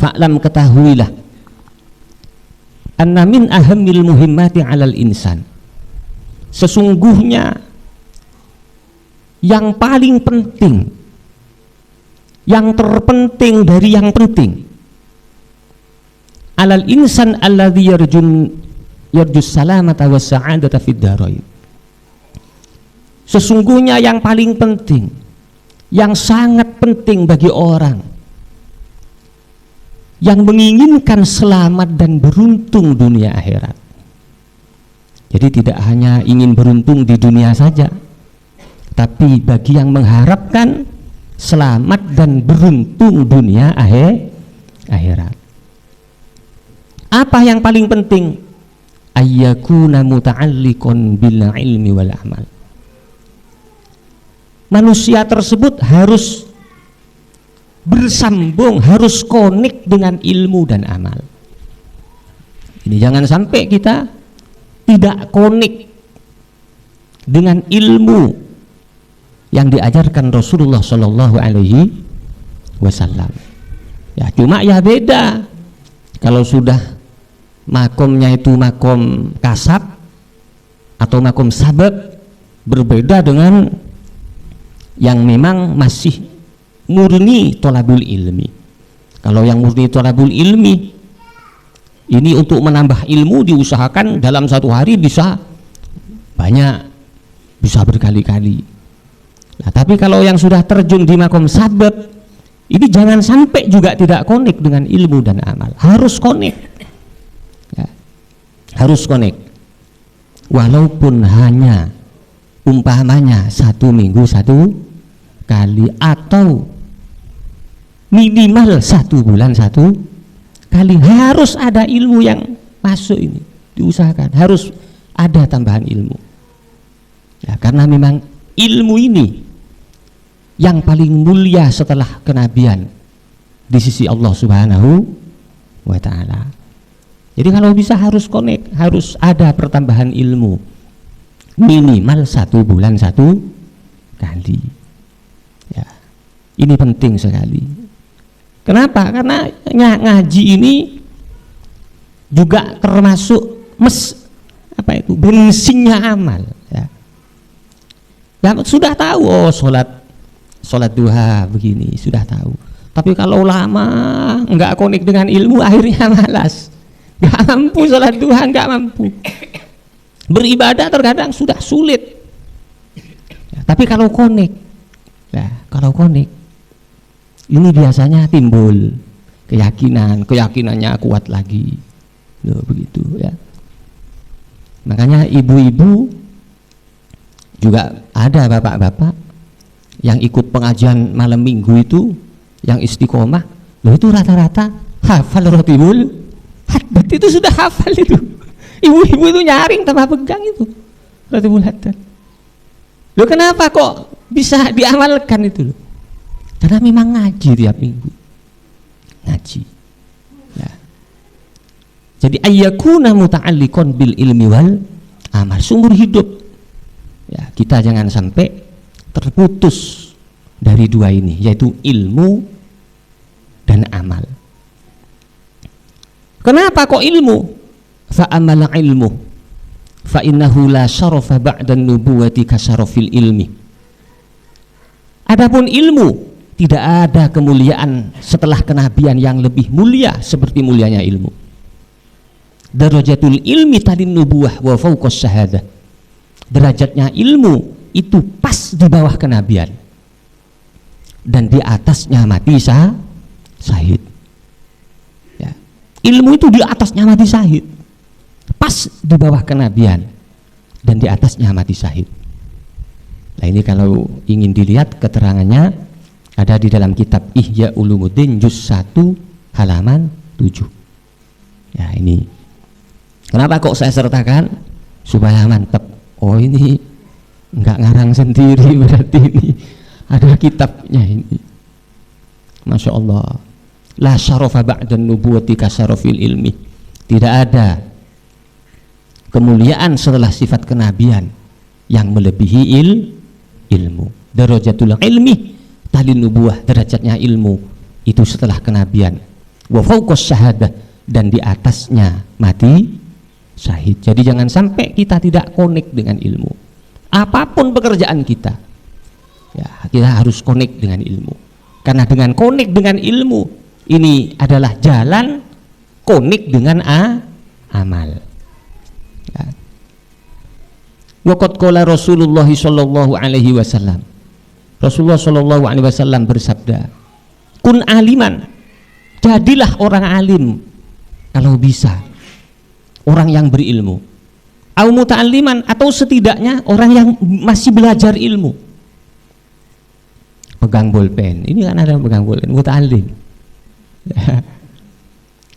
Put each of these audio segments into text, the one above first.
Fa'lam, ketahuilah, anna min ahammil muhimmati 'alal insan, sesungguhnya yang paling penting, yang terpenting dari yang penting, alal insan alladzi yarjus salamata was sa'adata fid dharain, sesungguhnya yang paling penting, yang sangat penting bagi orang yang menginginkan selamat dan beruntung dunia akhirat. Jadi tidak hanya ingin beruntung di dunia saja, tapi bagi yang mengharapkan selamat dan beruntung dunia akhirat. Apa yang paling penting? Ayyakuna muta'alliqun bil ilmi wal amal. Manusia tersebut harus bersambung, harus konek dengan ilmu dan amal. Ini jangan sampai kita tidak konek dengan ilmu yang diajarkan Rasulullah Shallallahu Alaihi Wasallam. Ya cuma ya beda. Kalau sudah makomnya itu makom kasab atau makom sabab, berbeda dengan yang memang masih murni thalabul ilmi. Kalau yang murni thalabul ilmi ini untuk menambah ilmu diusahakan dalam satu hari bisa banyak, bisa berkali-kali. Nah, tapi kalau yang sudah terjun di makom sabab ini jangan sampai juga tidak konek dengan ilmu dan amal. Harus konek ya, harus konek walaupun hanya umpamanya 1 minggu 1 kali atau minimal 1 bulan 1 kali. Harus ada ilmu yang masuk, ini diusahakan harus ada tambahan ilmu ya, karena memang ilmu ini yang paling mulia setelah kenabian di sisi Allah Subhanahu wa ta'ala. Jadi kalau bisa harus connect, harus ada pertambahan ilmu minimal 1 bulan 1 kali ya. Ini penting sekali. Kenapa? Karena ngaji ini juga termasuk bensinnya amal ya. Ya sudah tahu, oh sholat duha begini, sudah tahu. Tapi kalau lama nggak konek dengan ilmu, akhirnya malas, nggak mampu sholat duha, nggak mampu beribadah, terkadang sudah sulit ya. Tapi kalau konek ya, kalau konek ini biasanya timbul keyakinannya kuat lagi. Loh, begitu ya. Makanya ibu-ibu juga ada, bapak-bapak yang ikut pengajian malam minggu itu, yang istiqomah, loh itu rata-rata hafal rotibul haddad, itu sudah hafal itu. Ibu-ibu itu nyaring tanpa pegang itu rotibul haddad. Loh kenapa kok bisa diamalkan itu loh? Karena memang ngaji tiap minggu, ngaji ya. Jadi ayyakuna muta'alliqan bil ilmi wal amal, sumber hidup ya. Kita jangan sampai terputus dari dua ini, yaitu ilmu dan amal. Kenapa kok ilmu? Fa amala ilmu fa innahu la syarafa ba'da nubuwati ka syarafil ilmi. Adapun ilmu, tidak ada kemuliaan setelah kenabian yang lebih mulia seperti mulianya ilmu. Darajatul ilmi talin nubuwah wa fawqas syahadah. Derajatnya ilmu itu pas di bawah kenabian dan di atasnya mati syahid ya. Ilmu itu di atasnya mati syahid, pas di bawah kenabian dan di atasnya mati syahid. Nah ini kalau ingin dilihat keterangannya ada di dalam kitab Ihya Ulumuddin juz 1 halaman 7 ya. Ini kenapa kok saya sertakan supaya mantap. Oh ini enggak ngarang sendiri, berarti ini ada kitabnya ini. Masya Allah. La syarafa ba'dan nubuwati ka syarafil ilmi. Tidak ada kemuliaan setelah sifat kenabian yang melebihi ilmu. Darajatul ilmi talin nubuwah, derajatnya ilmu itu setelah kenabian wa fawqas syahadah, dan di atasnya mati syahid. Jadi jangan sampai kita tidak connect dengan ilmu. Apapun pekerjaan kita, ya, kita harus connect dengan ilmu. Karena dengan connect dengan ilmu, ini adalah jalan connect dengan amal. Ya. Waqad qala Rasulullah sallallahu alaihi wasallam. Rasulullah sallallahu alaihi wasallam bersabda, "Kun aliman." Jadilah orang alim kalau bisa. Orang yang berilmu. Au muta'alliman, atau setidaknya orang yang masih belajar ilmu. Pegang bolpen. Ini kan ada pegang bolpen, muta'allim.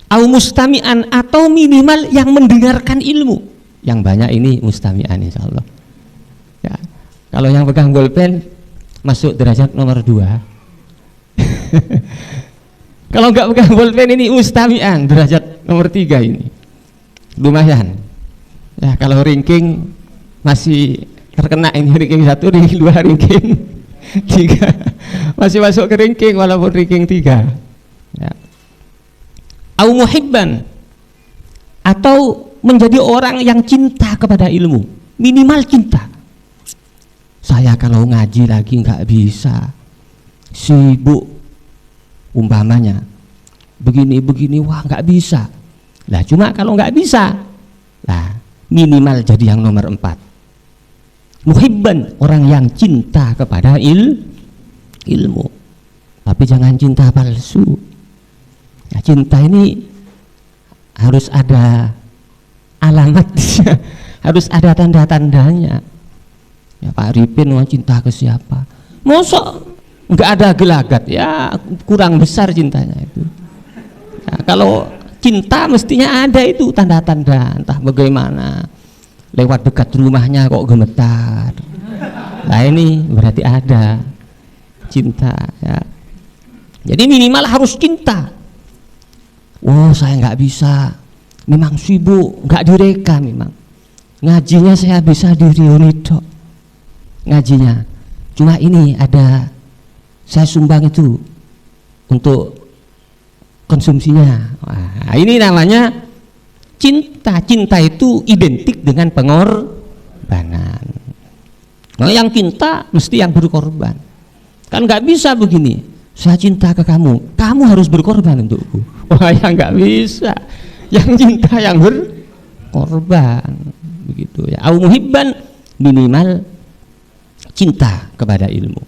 Au mustami'an, atau minimal yang mendengarkan ilmu. Yang banyak ini mustami'an insyaallah. Ya. Kalau yang pegang bolpen masuk derajat nomor 2. Kalau enggak pegang bolpen ini mustami'an, derajat nomor 3 ini. Lumayan. Ya, kalau ranking masih terkena ini, ranking 1, ranking 2, ranking 3. Masih masuk ke ranking walaupun ranking 3. Ya. Au muhibban, atau menjadi orang yang cinta kepada ilmu, minimal cinta. Saya kalau ngaji lagi nggak bisa, sibuk umpamanya begini wah nggak bisa lah. Cuma kalau nggak bisa lah, minimal jadi yang nomor 4. Muhibban, orang yang cinta kepada ilmu, tapi jangan cinta palsu. Ya, cinta ini harus ada alamatnya, harus ada tanda-tandanya. Ya, Pak Arifin mau cinta ke siapa? Mosok nggak ada gelagat, ya kurang besar cintanya itu. Ya, kalau cinta mestinya ada itu tanda-tanda, entah bagaimana. Lewat dekat rumahnya kok gemetar. Nah ini berarti ada cinta. Ya. Jadi minimal harus cinta. Oh saya nggak bisa, memang sibuk, nggak direkam memang. Ngajinya saya bisa di Rionido, ngajinya. Cuma ini ada, saya sumbang itu untuk konsumsinya. Nah, ini namanya cinta. Cinta itu identik dengan pengorbanan. Nah, yang cinta mesti yang berkorban. Kan nggak bisa begini, saya cinta ke kamu, kamu harus berkorban untukku. Wah, yang nggak bisa. Yang cinta yang berkorban, begitu ya. Au muhibban, minimal cinta kepada ilmu.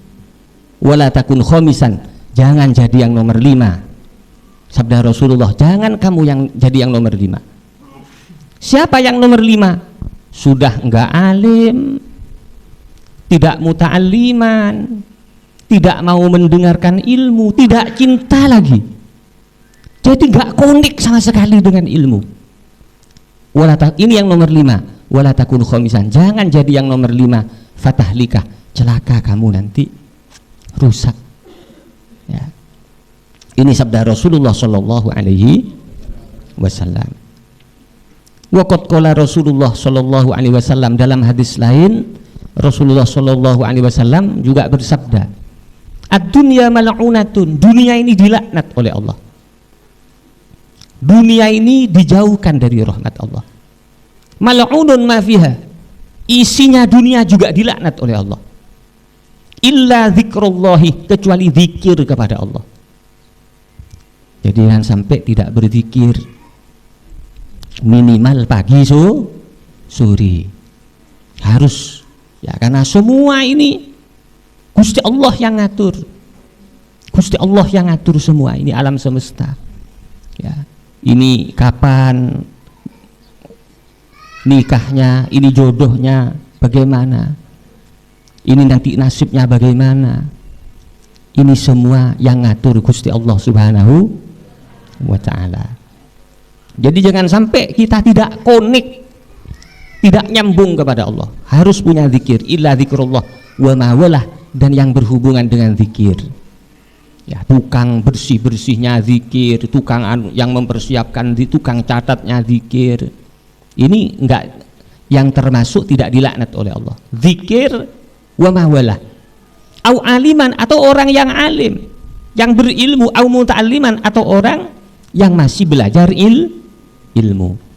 Wala takun khomisan, jangan jadi yang nomor 5. Sabda Rasulullah, jangan kamu yang jadi yang nomor 5. Siapa yang nomor 5? Sudah enggak alim, tidak muta'alliman, tidak mau mendengarkan ilmu, tidak cinta lagi. Jadi enggak konik sama sekali dengan ilmu. Ini yang nomor 5. Wala takun khomisan, jangan jadi yang nomor 5. Fatahlikah, celaka kamu nanti, rusak. Ya. Ini sabda Rasulullah sallallahu alaihi wasallam. Waqad qala Rasulullah sallallahu alaihi wasallam, dalam hadis lain Rasulullah sallallahu alaihi wasallam juga bersabda, ad-dunya mal'unatun, dunia ini dilaknat oleh Allah. Dunia ini dijauhkan dari rahmat Allah. Mal'unun ma fiha, isinya dunia juga dilaknat oleh Allah. Illa zikrullahi, kecuali zikir kepada Allah. Jadi jangan sampai tidak berzikir, minimal pagi sore harus, ya, karena semua ini Gusti Allah yang ngatur. Gusti Allah yang ngatur semua ini, alam semesta. Ya, ini kapan nikahnya, ini jodohnya bagaimana, ini nanti nasibnya bagaimana. Ini semua yang ngatur Gusti Allah Subhanahu wa ta'ala. Jadi jangan sampai kita tidak konik, tidak nyambung kepada Allah. Harus punya zikir, illa zikrullah wa mawalah, dan yang berhubungan dengan zikir. Ya, tukang bersih-bersihnya zikir, tukang yang mempersiapkan, tukang catatnya zikir. Ini enggak, yang termasuk tidak dilaknat oleh Allah. Zikir wa mawalah. Au aliman, atau orang yang alim, yang berilmu. Au muta'alliman, atau orang yang masih belajar ilmu.